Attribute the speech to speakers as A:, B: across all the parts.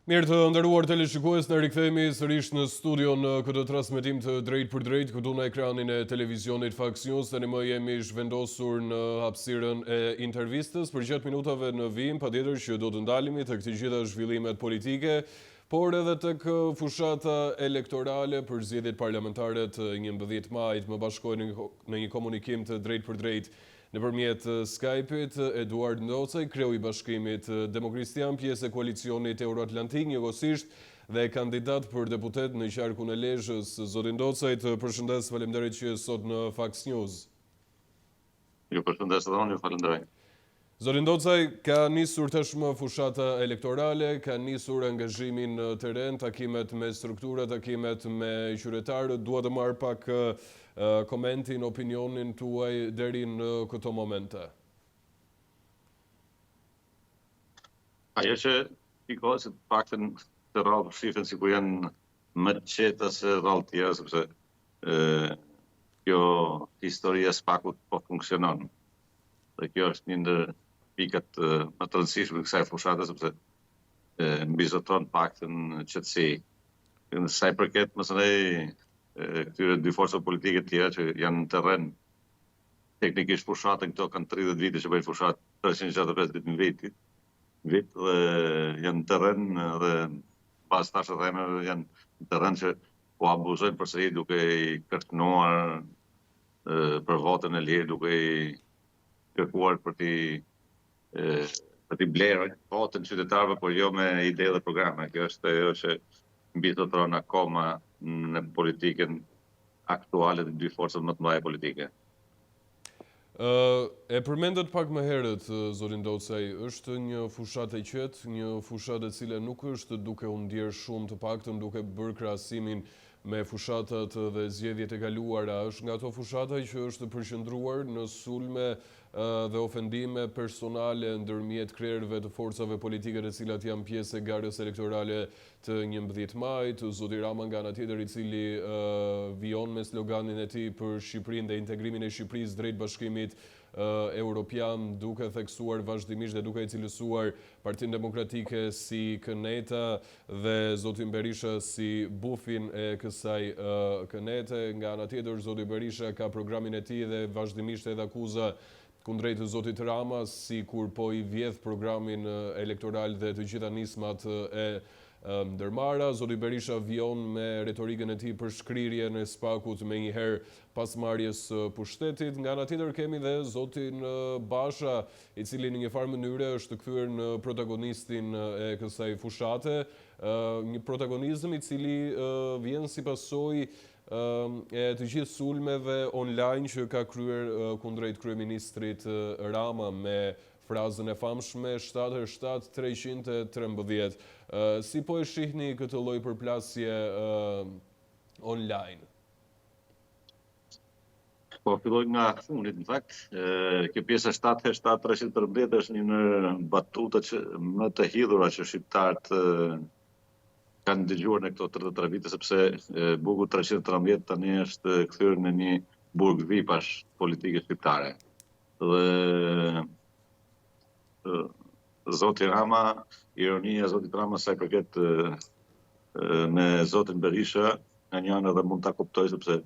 A: Mirë të nderuar teleshikues, ne rikthehemi sërish në studio në këtë transmetim të drejt për drejt këtu në ekranin e televizionit Fox News. Tani më jemi zhvendosur në hapësirën e intervistës për gjatë minutave në vijim, patjetër që do të ndalemi tek të gjitha zhvillimet politike, por edhe tek fushata elektorale për zgjedhjet parlamentare të 11 majit. Më bashkohen në një komunikim të drejt për drejt nëpërmjet Skype-it, Eduard Ndocaj, kreu i Bashkimit Demokristian, pjesë e koalicionit Euroatlantik, njëkohësisht dhe kandidat për deputet në qarkun e Lezhës. Zoti Ndocaj, të përshëndes, faleminderit që sot në Fox News.
B: Ju përshëndes edhe unë, ju falenderoj.
A: Zoti Ndocaj, ka nisur tashmë fushata elektorale, ka nisur angazhimin në teren, takimet me struktura, takimet me qytetarët. Dua të marr pak komentin, opinionin tuaj deri në këto momente.
B: Ajo që pikohet se të paktën të rrallë shifën si ku janë më të qeta se rrallë tjera, sepse kjo historia spakut po funksionon. Dhe kjo është një ndër pikat më të rëndësishme të kësaj fushate, sepse mbizoton paktën qetësi. Në sa i përket mësënej këtyre dy forcave politike të tjera që janë në terren, teknikisht fushatën këto kanë 30 vite që bëjnë fushatë 365 ditë në vit dhe janë në terren dhe pas tash rremeve janë në terren që po abuzojnë përsëri duke i kërcënuar për votën e lirë, duke i kërkuar për t'i blerë votën qytetarëve, por jo me ide dhe programe. Kjo është ajo që mbizotron akoma në politikën aktuale të dy forcat më të mëdha politike.
A: E përmendet pak më herët, zoti Ndocaj, është një fushatë e qetë, një fushatë e cila nuk është duke u ndjerë shumë, të paktën duke bërë krahasimin me fushatat dhe zgjedhjet e kaluara. Është nga ato fushata që është përqendruar në sulme dhe ofendime personale ndërmjet krerëve të forcave politike të cilat janë pjesë e garës elektorale të 11 majit. Zoti Rama nga ana tjetër, i cili vijon me sloganin e tij për Shqipërinë dhe integrimin e Shqipërisë drejt Bashkimit Evropian, duke theksuar vazhdimisht dhe duke i cilësuar Partinë Demokratike si këneta dhe zotin Berisha si bufin e kësaj kënete. Nga ana tjetër, zoti Berisha ka programin e tij dhe vazhdimisht edhe akuza kundrejt zotit Rama, si kur po i vjedh programin elektoral dhe të gjitha nismat e ndërmarra. Zoti Berisha vijon me retorikën e tij për shkrirjen e spakut me njëherë pas marrjes pushtetit. Nga ana tjetër kemi dhe zotin Basha, i cili në një farë mënyre është kthyer në protagonistin e kësaj fushate, një protagonizëm i cili vjen si pasojë e të gjithë sulmeve online që ka kryer kundrejt kryeministrit Rama me frazën e famshme 7-313. Si po e shihni këtë lloj përplasje online?
B: Po filloj nga fundit, në fakt. Kjo pjesa 7-313 është një në batuta që më të hidhura që shqiptarët kanë dëgjuar në këto 33 vite, sepse buku 313 tani është kthyer në një burg vipash politike shqiptare. Dhe zoti Rama, ironia e zotit Rama sa i përket me zotin Berisha, nga një anë edhe mund ta kuptoj, sepse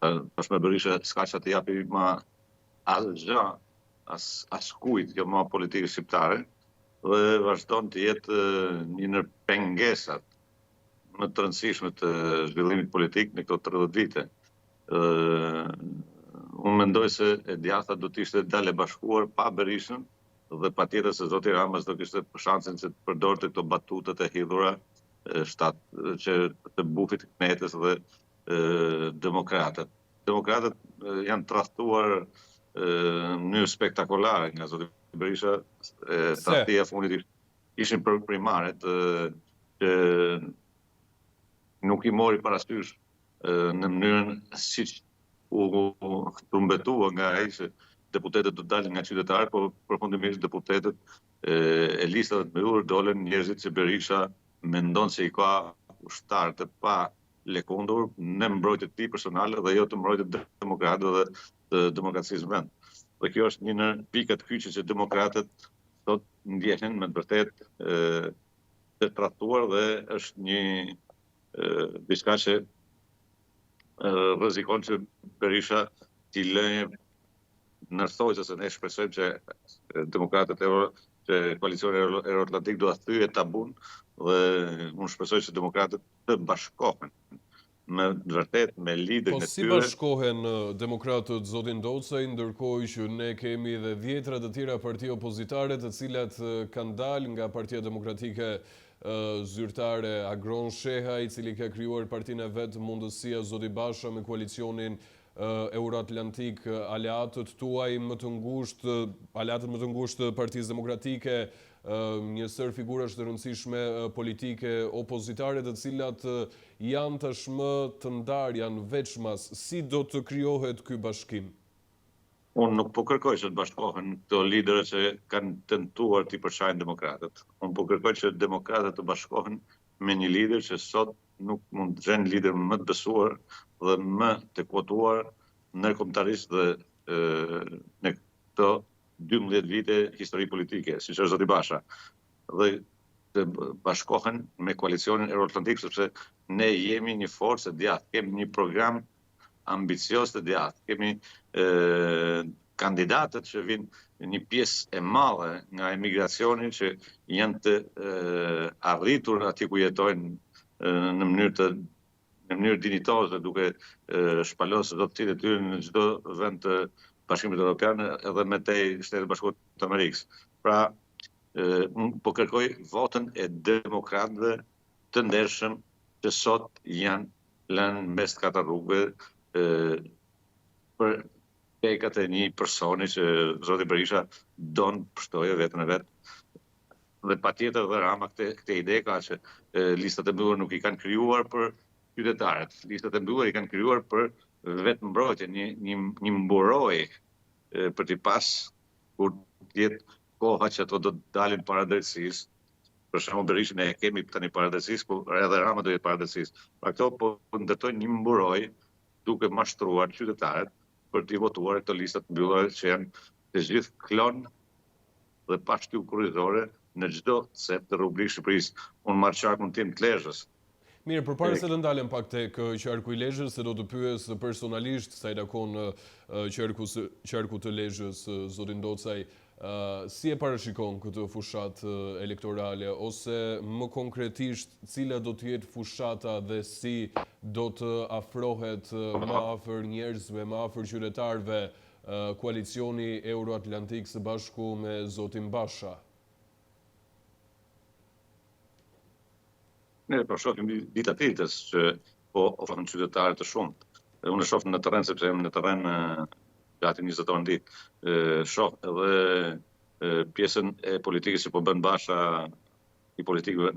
B: tashmë Berisha s'ka që të japi ma asgjë, as kujt kjo ma politikë shqiptare, dhe vazhdon të jetë një ndër pengesat më të rëndësishme të zhvillimit politik në këto 30 vite. Unë mendoj se e djatha do të ishte dalë e bashkuar pa Berishën, dhe patjetër se zoti Rama do kishte shansin që të përdorte këto batutat e hidhura që të bufit kënetës dhe demokratët. Demokratët janë tradhtuar në mënyrë spektakolare nga zoti Berisha. Tradhtia e fundit ishin për primaret që nuk i mori parasysh në mënyrën siç u trumbetua nga ai se deputetët do dalin nga qytetarët, por përfundimisht deputetët e listave të mbyllur dolën njerëzit që Berisha mendon se i ka ushtar të pa lëkundur në mbrojtje të tij personale dhe jo të mbrojtje të demokratëve dhe të demokracisë vend. Dhe kjo është një në pikat kyçe që demokratët sot ndjehen me të vërtetë shkaktuar dhe është një diçka që rrezikon që Berisha t'i lënë ndërthojë se ne shpresojmë që demokratët që koalicioni Euroatlantik do ta thyejë tabun dhe unë shpresoj që demokratët të bashkohen me vërtet me liderin e
A: si
B: tyre.
A: bashkohen demokratët, zotin Docaj, ndërkohë që ne kemi dhe 10 të tjera parti opozitare të cilat kanë dalë nga Partia Demokratike zyrtare Agron Sheha, i cili ka krijuar partinë e vet Mundësia Zoti Basha me koalicionin Euroatlantik, aleatët tuaj më të ngushtë, aleatët më të ngushtë Partisë Demokratike, një sër figurash të rëndësishme politike opozitare të cilat janë tashmë të ndarë, janë veçmas. Si do të krijohet ky bashkim?
B: Unë nuk po kërkoj që të bashkohen këto liderë që kanë tentuar t'i përshajnë demokratët. Unë po kërkoj që demokratët të bashkohen me një lider që sot nuk mund të gjenë lider më të besuar dhe më të kotuar ndërkombëtarisht dhe në këto 12 vite histori politike, siç është zoti Basha. Dhe të bashkohen me koalicionin Euroatlantik, sepse ne jemi një forcë e djathtë, kemi një program ambicios të djathtë. Kemi kandidatët që vinë një pjesë e madhe nga emigracioni që janë të arritur atje ku jetojnë në mënyrë dinjitoze, duke shpalosur rrotësitë e tyre në çdo vend të Bashkimit Evropian edhe me tej Shtetet Bashkuara të Amerikës. Pra, unë po kërkoj votën e demokratëve të ndershëm që sot janë lënë mes katër rrugëve për pekat e një personi që zoti Berisha don pështojë veten e vet. Dhe patjetër dhe Rama këtë ide ka që listat e mbyllura nuk i kanë krijuar për qytetarët. Listat e mbyllura i kanë krijuar për vetë mbrojtje, një mburojë për t'i pas kur jetë koha që ato do të dalin para drejtësisë. Për shembull Berishën e kemi tani para drejtësisë, por edhe Rama do jetë para drejtësisë. Pra këto po ndërtojnë një mburojë duke mashtruar qytetarët për t'i votuar këto listat mbyllura që janë të gjithë klon dhe pa shtyllë kurrizore në çdo cep të Republikës së Shqipërisë. Unë marr qarkun tim të Lezhës.
A: Mirë, përpara se të ndalem pak tek qarku i Lezhës, se do të pyes personalisht sa i takon qarku të Lezhës, zotin Docaj, si e parashikon këtë fushat elektorale, ose më konkretisht cila do të jetë fushata dhe si do të afrohet më afër njerëzve, më afër qytetarëve koalicioni Euroatlantik së bashku me zotin Basha?
B: Ne po shohim dita ditës që po ofrohen qytetarë të shumtë. Unë e shoh në terren sepse jam në terren gati 20 orë në ditë. Shoh edhe pjesën e politikës që po bën Basha, i politikëve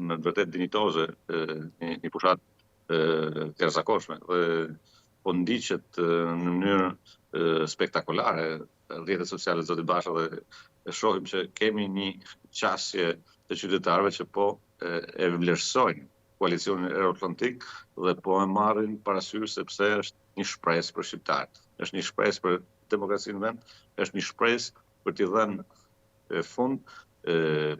B: në vërtet dinjitoze, një fushat të jashtëzakonshme dhe po ndiqet në mënyrë spektakolare rrjetet sociale të zotit Basha dhe shohim që kemi një qasje të qytetarëve që po e vlerësojnë koalicionin Euroatlantik dhe po e marrin parasysh sepse është një shpresë për shqiptarët. Është një shpresë për demokracinë vend, është një shpresë për t'i dhënë fund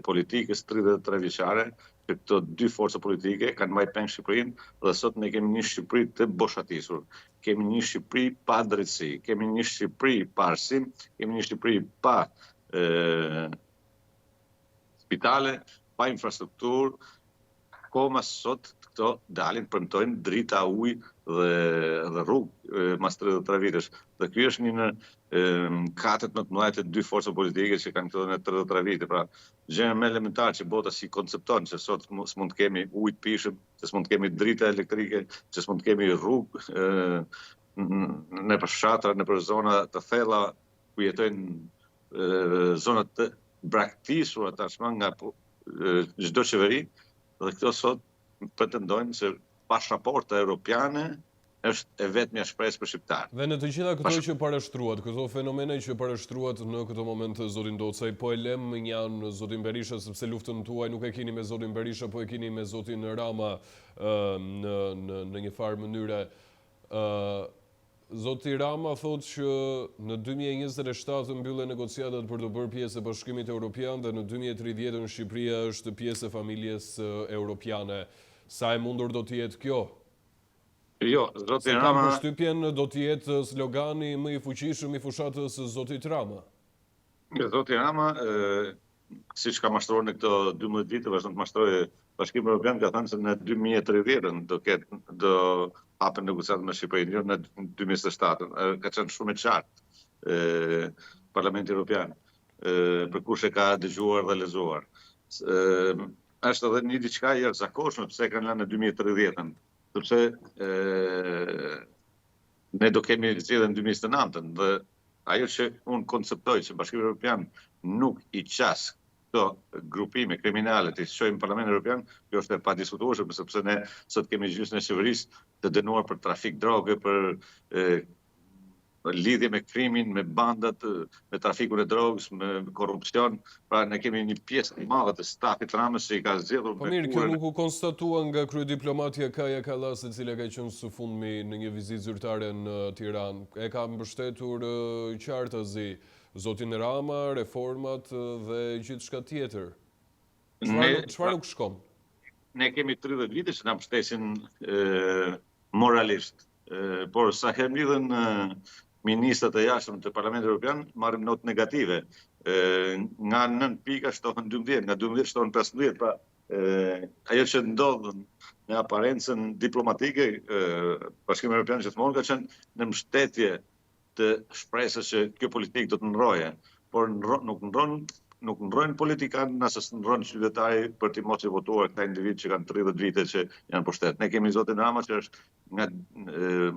B: politikës 33 vjeçare, që këto dy forca politike kanë marrë peng Shqipërinë dhe sot ne kemi një Shqipëri të boshatisur. Kemi një Shqipëri pa drejtësi, kemi një Shqipëri pa arsim, kemi një Shqipëri pa spitale, pa infrastrukturë, koma sot këto dalin, premtojnë drita, ujë dhe rrugë mas 33 vitesh. Dhe ky është një në katët më të mëdha të dy forca politike që kanë këto në 33 vite. Pra, gjë më elementare që bota si koncepton që sot s'mund të kemi ujë të pishëm, që s'mund të kemi drita elektrike, që s'mund të kemi rrugë në fshatra, në zona të thella ku jetojnë zona të braktisura tashmë nga çdo qeveri, dhe këto sot pretendojnë se pasaporta europiane është e vetmja shpresë për shqiptarët.
A: Dhe në të gjitha këto që parashtruat, këto fenomene që parashtruat në këtë moment zotin Docaj, po e lëm një zotin Berisha, sepse luftën tuaj nuk e keni me zotin Berisha, po e keni me zotin Rama në një farë mënyre. Zoti Rama thotë që në 2027 mbyllen negociatat për të bërë pjesë e Bashkimit Evropian dhe në 2030 Shqipëria është pjesë e familjes europiane. Sa e mundur do të jetë kjo?
B: Jo, zoti
A: Se kam
B: Rama,
A: përshtypjen do të jetë slogani më i fuqishëm i fushatës zotit Rama.
B: zoti Rama, siç ka mashtruar në këto 12 vite, vazhdon të mashtrojë Bashkimi Evropian, ka thënë se në 2030 do hapen negociatat me Shqipërinë, jo në 2027. Ka qenë shumë e qartë Parlamenti Evropian për kush e ka dëgjuar dhe lexuar. Është edhe një diçka e jashtëzakonshme pse kanë lënë në 2030-ën, sepse ne do kemi zgjedhjen në 2029-ën dhe ajo që unë konceptoj që Bashkimi Evropian nuk i qas këto grupime kriminale të shojnë Parlamentin Evropian, kjo është e padiskutueshme, sepse ne sot kemi gjysmën e qeverisë të dënuar për trafik droge, për lidhje me krimin, me bandat, me trafikun e drogës, me korrupsion. Pra ne kemi një pjesë të madhe të stafit Ramës që i ka zgjedhur.
A: Po mirë, kjo nuk u konstatua nga kryediplomatja Kaja Kallas, e cila ka qenë së fundmi në një vizitë zyrtare në Tiranë. E ka mbështetur qartazi zotin Rama, reformat dhe gjithçka tjetër. Çfarë nuk shkon?
B: Ne kemi 30 vite që na mbështesin moralisht, por sa herë mblidhen ministrat e jashtëm të Parlamentit Evropian, marrim notë negative. Nga 9 pika shtohen 12, nga 12 shtohen 15. Pra, ajo që ndodh në aparencën diplomatike, Bashkimi Evropian gjithmonë ka qenë në mbështetje të shpresës që kjo politikë do të ndroje, por nuk ndrojnë politikanë nëse ndrojnë qytetari për t'i mos i votuar këta individ që kanë 30 vite që janë pushtet. Ne kemi zotin Rama që është nga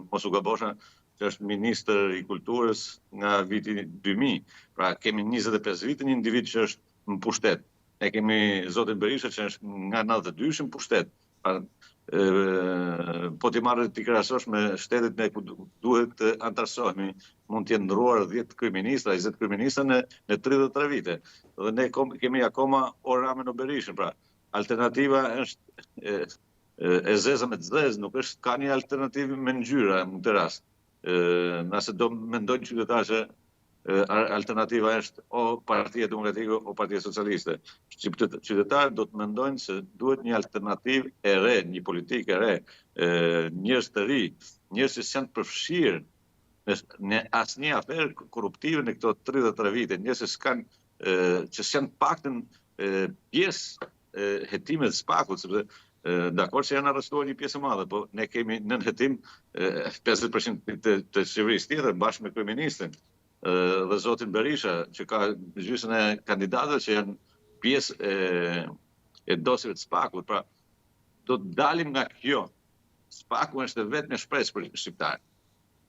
B: mos u gabosha, që është ministër i kulturës nga viti 2000. Pra kemi 25 vite një individ që është në pushtet. Ne kemi zotin Berisha që është nga 92 në pushtet. Pra, po t'i marrë t'i krahasosh me shtetet ne ku duhet të antarësohemi, mund t'jenë ndruar 10 kryeministra, 20 kryeministra në 33 vite. Dhe ne kemi akoma o Ramën o Berishën. Pra, alternativa është e zeza me të zezë, nuk është ka një alternativë me ngjyra në këtë rast. Nëse do mendojnë qytetarë që alternativa është o Partia Demokratike o Partia Socialiste. Qytetarët do të mendojnë se duhet një alternativë e re, një politikë e re, njerëz të ri, njerëz që janë përfshirë në asnjë aferë korruptive në këto 33 vite, njerëz që janë paktën pjesë hetime të spakut, sepse dakor që janë arrestuar një pjesë e madhe, po ne kemi nën hetim 50% të qeverisë tjetër bashkë me kryeministrin dhe zotin Berisha, që ka gjysmën e kandidatëve që janë pjesë e dosjeve të spakut. Pra, do të dalim nga kjo. Spaku është vetëm një shpresë për shqiptarët.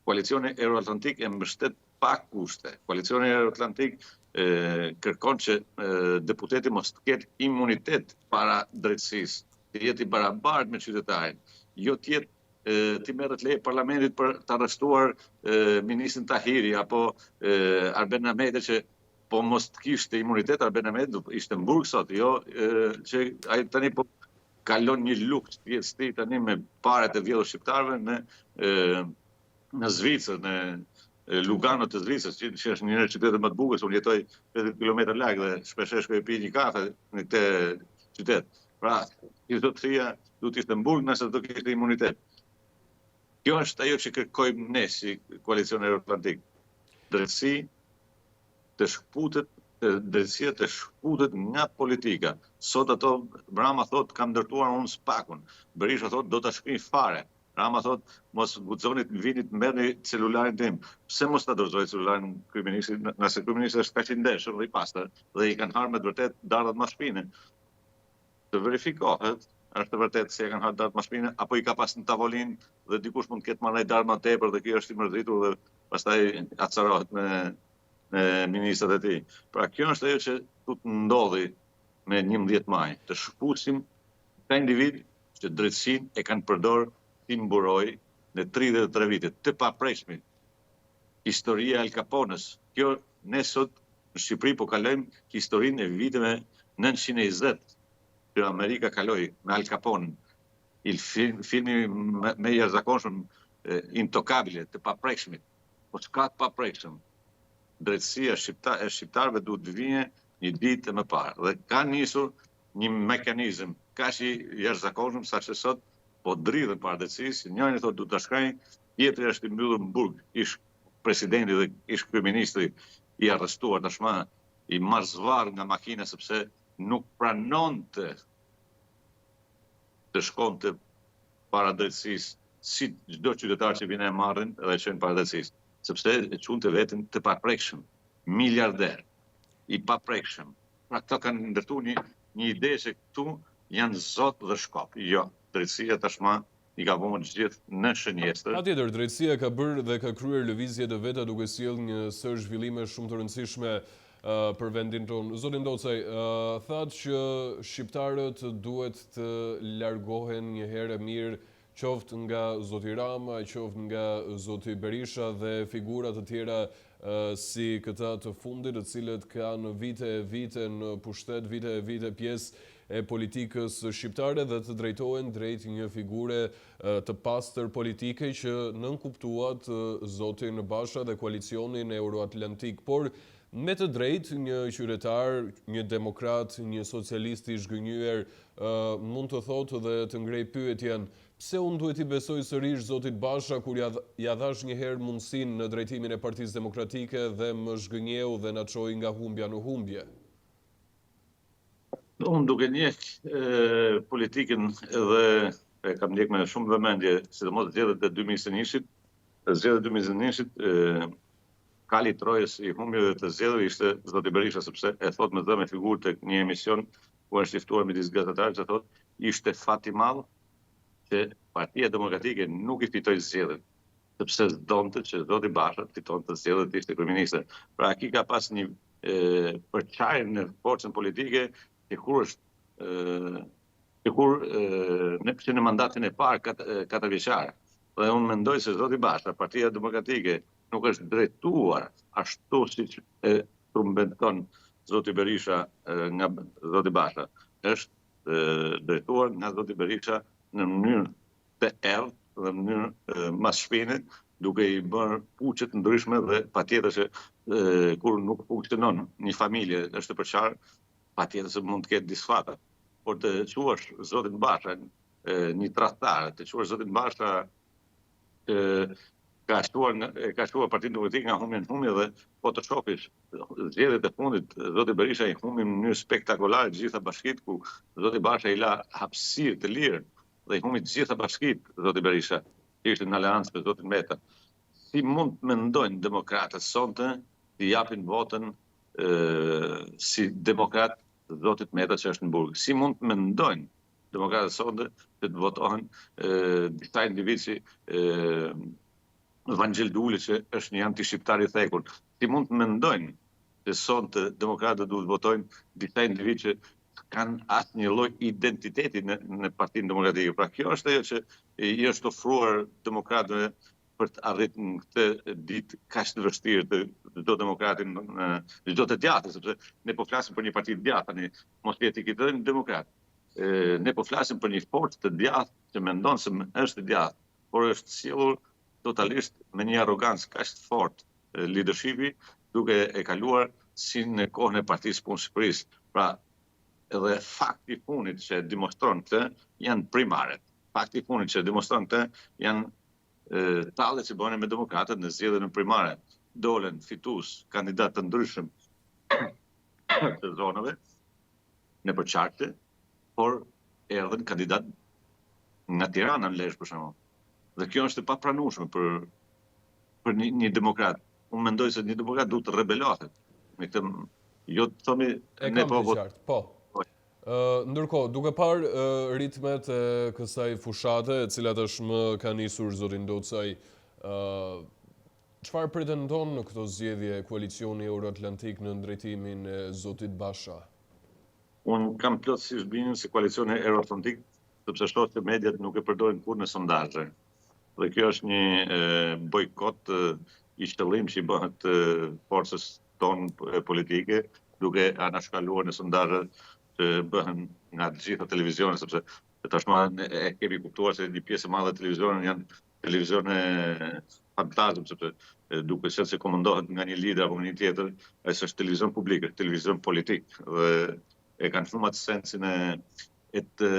B: Koalicioni Euroatlantik e mbështet pa kushte. Koalicioni Euroatlantik kërkon që deputeti mos të ketë imunitet para drejtësisë, të jetë i barabartë me qytetarin, jo të jetë ti merret leje parlamentit për të arrestuar ministrin Tahiri apo Arben Ahmeti që po mos të kishte imunitet. Arben Ahmeti ishte në burg sot, jo që ai tani po kalon një lukë jetës tij tani me paret e vjedhur shqiptarëve në Zvicër, në Lugano të Zvicrës, që është një qytet më të bukur, unë jetoj 50 km larg dhe shpesh shkoj pi një kafe në këtë qytet. Pra, qytetëria duhet të ishte në burg nëse do kishte imunitet. Kjo është ajo që kërkojmë ne si koalicion Euroatlantik. Drejtësia të shkputet nga politika. Sot ato Rama thot kam ndërtuar unë spakun. Berisha thot do ta shkruaj fare. Rama thot mos guxoni të vini të merrni celularin tim. Pse mos ta dorëzoj celularin kryeministrit, nëse kryeministri është kaq i ndershëm dhe i pastër dhe i kanë harë me të vërtet dardhat ma shpinë. Të verifikohet është të vërtet se e kanë harë dartë ma shpinë, apo i ka pas në tavolinë dhe dikush mund të ketë marrë dartë ma tepër dhe kjo është i mërdhitur dhe pastaj acarohet me ministrat e tij. Pra kjo është ajo që do të ndodhi me 11 maj, të shkputim ka individ që drejtësinë e kanë përdorur si mburoj në 33 vite, të papreshme. Historia e Al Capones. Kjo ne sot në Shqipëri po kalojmë historinë e viteve 920 që Amerika kaloi me Al Capone. Filmi me jashtëzakonshëm intokabile, të paprekshmit. Po s'ka të paprekshëm. Drejtësia e shqiptarëve duhet të vijë një ditë më parë. Dhe ka nisur një mekanizëm kaq i jashtëzakonshëm saqë sot po dridhen para drejtësisë, njëri thotë duhet ta shkojnë, tjetri është i mbyllur në burg, ish presidenti dhe ish kryeministri i arrestuar tashmë, i marzvar nga makina sepse nuk pranonte të shkonte para drejtësisë si çdo qytetar që vjen e marrin dhe e çojnë para drejtësisë, sepse e çunte veten të paprekshëm, miliarder, i paprekshëm. Pra këto kanë ndërtuar një ide se këtu janë zot dhe shkop. Jo, drejtësia tashmë i ka vënë të gjithë në shënjestër.
A: Patjetër, drejtësia ka bërë dhe ka kryer lëvizje të veta duke sjellë një sër zhvillime shumë të rëndësishme për vendin tonë. Zoti Ndocaj, thatë që shqiptarët duhet të largohen një herë mirë qoftë nga zoti Rama, qoftë nga zoti Berisha dhe figura të tjera si këta të fundit, të cilët kanë vite në pushtet, vite pjesë e politikës shqiptare dhe të drejtohen drejt një figure të pastër politike që nënkuptuat zotin Basha dhe koalicionin euroatlantik. Por me të drejtë një qytetar, një demokrat, një socialist i zhgënjyer mund të thotë dhe të ngrej pyetjen, pse unë duhet i besoj sërish zotit Basha kur ja dhash një herë mundësinë në drejtimin e Partisë Demokratike dhe më zhgënjeu dhe na çoi nga humbja në humbje?
B: Unë duke njeh politikën edhe e kam ndjek me shumë vëmendje, sidomos zgjedhjet e 2021-shit, zgjedhjet e 2021-shit kali trojës i humbjeve të zgjedhjeve ishte zoti Berisha, sepse e thot me dhëmë figurë tek një emision ku është ftuar midis gazetarëve, që thot ishte fat i madh që Partia Demokratike nuk i fitoi zgjedhjet, sepse donte që zoti Basha fitonte zgjedhjet, ishte kryeminist. Pra aki ka pas një përçarje në forcën politike që kur në mandatin e parë 4 vjeçar. Dhe unë mendoj se zoti Basha, Partia Demokratike, nuk është drejtuar ashtu siç e trumbeton zoti Berisha nga zoti Basha. Është drejtuar nga zoti Berisha në mënyrë të errët dhe në mënyrë mas shpine, duke i bërë puqe të ndryshme dhe patjetër që kur nuk funksionon një familje është të përçarë, patjetër se mund të ketë disfata. Por të quash zotin Basha një tradhtar, të quash zotin Basha ka shtuar Partinë Demokratike nga humbje dhe po të shohësh zgjedhjet e fundit, zoti Berisha i humbi në mënyrë spektakolare të gjitha bashkitë, ku zoti Basha i la hapësirë të lirë dhe i humbi të gjitha bashkitë zoti Berisha, që ishte në aleancë me zotin Meta. Si mund të mendojnë demokratët sonte të japin votën si demokrat zotit Meta që është në burg? Si mund të mendojnë demokratët sonte që të votohen disa individ si Vangel Duli, që është një anti-shqiptar i thekur? Si mund të mendojnë që sonte demokratët duhet votojnë disa individ që kanë asnjë lloj identiteti në Partinë Demokratike? Pra kjo është ajo që i është ofruar demokratëve për të arritur në këtë ditë kaq të vështirë të çdo demokratin, çdo të djathtë, sepse ne po flasim për një parti të djathtë, tani mos i etiketojmë demokrat. Ne po flasim për një forcë të djathtë që mendon se është të djathtë, por është sjellur totalisht me një arrogancë kaq të fortë leadershipi, duke e kaluar si në kohën e Partisë Punë Shqipërisë. Pra, edhe fakti i funit që demonstron këtë janë primaret. Fakti i funit që demonstron këtë janë tallet që bëhen me demokratët në zgjedhjen në primare. Dolen fitues kandidatë të ndryshëm të zonave në përçarje, por erdhën kandidat nga Tirana në Lezhë për shembull. Dhe kjo është e papranueshme për një demokrat. Unë mendoj se një demokrat duhet të rebelohet. Me këtë, jo të thomi ne
A: po. Ndërkohë, duke parë ritmet e kësaj fushate, e cila tashmë ka nisur zoti Ndocaj, çfarë pretendon në këto zgjedhje koalicioni euroatlantik në drejtimin e zotit Basha?
B: Unë kam plotësisht bindjen se koalicioni euroatlantik, sepse shoh se mediat nuk e përdorin kurrë në sondazhe. Dhe kjo është një bojkot i shëllim që i bëhet forcës tonë politike, duke anashkaluar në sondazhe që bëhen nga të gjitha televizionet, sepse tashmë e kemi kuptuar se një pjesë e madhe e televizionit janë televizione fantazm, sepse duke qenë se komandohet nga një lider apo nga një tjetër, ai është televizion publik, televizion politik dhe e kanë shumë atë sensin e të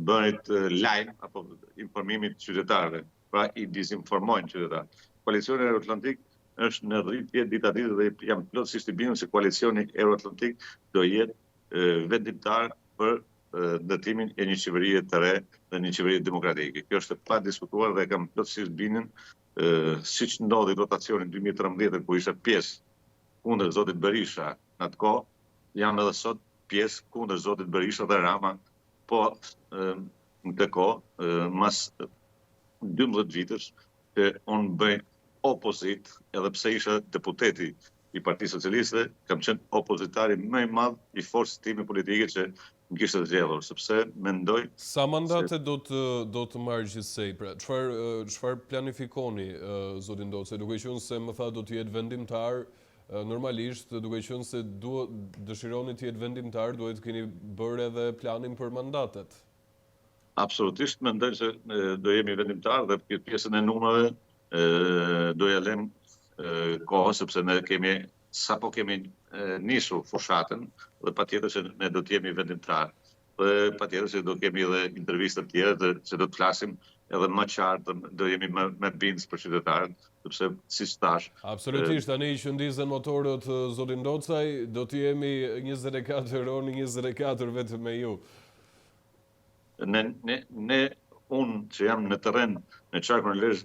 B: bërit lajm apo informimit qytetarëve, pra i dizinformojnë qytetarët. Koalicioni Euroatlantik është në rritje ditë a ditë dhe jam plotësisht i bindur se koalicioni Euroatlantik do jetë vendimtar për ndërtimin e një qeverie të re dhe një qeverie demokratike. Kjo është pa diskutuar dhe kam plotësisht bindur, siç ndodhi rotacioni në 2013 ku ishte pjesë kundër zotit Berisha në atë kohë, jam edhe sot pjesë kundër zotit Berisha dhe Rama, po në të kohë, mas 12 vitësh, që unë bëj opozit, edhe pse isha deputeti i Partisë Socialiste, kam qenë opozitari më i madh i forcës time politike që më kishte zgjedhur, sepse mendoj.
A: Sa mandate do të marrë gjithsej? Pra, çfarë planifikoni, zoti Ndoce, duke qenë se më tha do të jetë vendimtar, normalisht duke qenë se dëshironi të jetë vendimtar, duhet të keni bërë edhe planin për mandatet.
B: Absolutisht mendoj se do jemi vendimtar dhe pjesën e numrave do ja lëm kohën, sepse ne sapo kemi nisur fushatën dhe patjetër se ne do të jemi vendimtar. Dhe patjetër se do kemi edhe intervista të tjera që do të flasim edhe më qartë, do jemi më bindës për qytetarët, sepse siç thash.
A: Absolutisht, tani që ndizën motorët zoti Ndocaj, do të jemi 24 orë, 24 vetëm me ju.
B: Unë që jam në terren në Qarkun e Lezhës,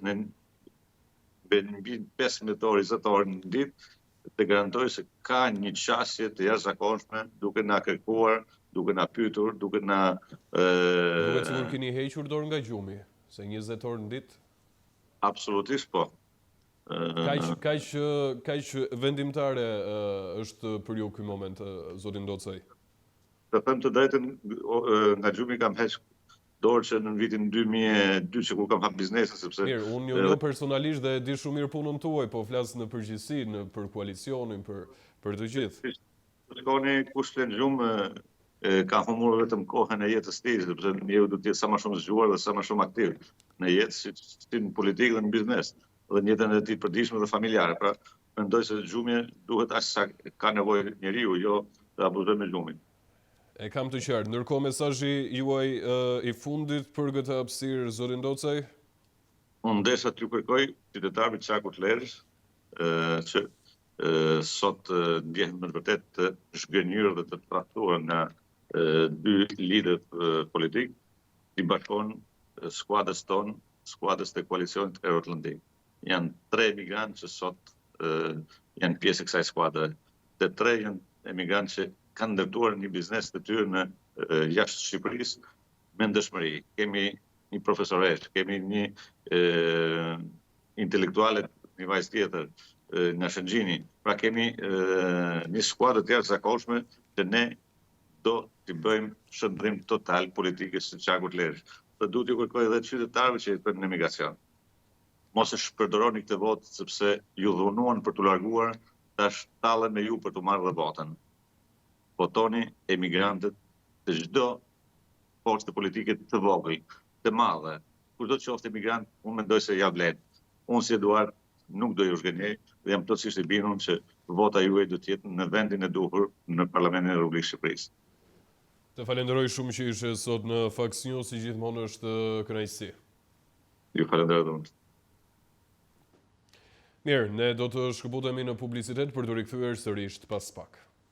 B: mbi 15 orë, 20 orë në ditë, të garantoj se ka një qasje të jashtëzakonshme duke na kërkuar, duke na pyetur, duke na
A: Duket sikur keni hequr dorë nga gjumi, se 20 orë në ditë.
B: Absolutisht po.
A: Kaq vendimtare është për ju ky moment, zoti Ndocaj.
B: Të them të drejtën, nga gjumi kam heq dorë që në vitin 2002 që kur kam hap biznesin, sepse
A: mirë, unë jo personalisht dhe e di shumë mirë punën tuaj, po flas në përgjithësi, për koalicionin, për të gjithë.
B: Shikoni, kush flen gjumë ka humur vetëm kohën e jetës tij, sepse njeriu duhet të jetë sa më shumë zgjuar dhe sa më shumë aktiv në jetë, si në politikë dhe në biznes, dhe në jetën e tij përditshme dhe familjare. Pra, mendoj se gjumi duhet aq sa ka nevojë njeriu, jo të abuzojmë me gjumin.
A: E kam të qartë. Ndërkohë mesazhi juaj i fundit për këtë hapësirë, zoti Ndocaj?
B: Unë ndesha t'ju kërkoj qytetarëve të Qarkut Lezhës që sot ndjehen me vërtet të zhgënjur dhe të tradhtuar nga dy lider politik, i bashkohen skuadrës tonë, skuadrës të koalicionit Euroatlantik. Janë 3 emigrantë që sot janë pjesë e kësaj skuadre. Të 3 janë emigrantë që kanë ndërtuar një biznes të tyre në jashtë Shqipërisë me ndëshmëri. Kemi një profesoresh, kemi një intelektuale, një vajzë tjetër nga Shëngjini. Pra kemi një skuadër të jashtëzakonshme që ne do t'i bëjmë shëndrim total politikës së Qarkut Lezhës. Dhe duhet t'ju kërkoj edhe qytetarëve që jetojnë në emigracion. Mos e shpërdoroni këtë votë sepse ju dhunuan për t'u larguar, tash tallen me ju për t'u marrë dhe votën. Votoni emigrantët të çdo forcë politike të vogël, të madhe. Kushdo që qoftë emigrant, unë mendoj se ja vlen. Unë si Eduard nuk do ju zhgënjej dhe jam plotësisht i bindur që vota juaj do të jetë në vendin e duhur në Parlamentin e Republikës së Shqipërisë.
A: Të falenderoj shumë që ishe sot në Fox News, si gjithmonë është kënaqësi.
B: Ju falenderoj unë.
A: Mirë, ne do të shkëputemi në publicitet për të rikthyer sërish pas pak.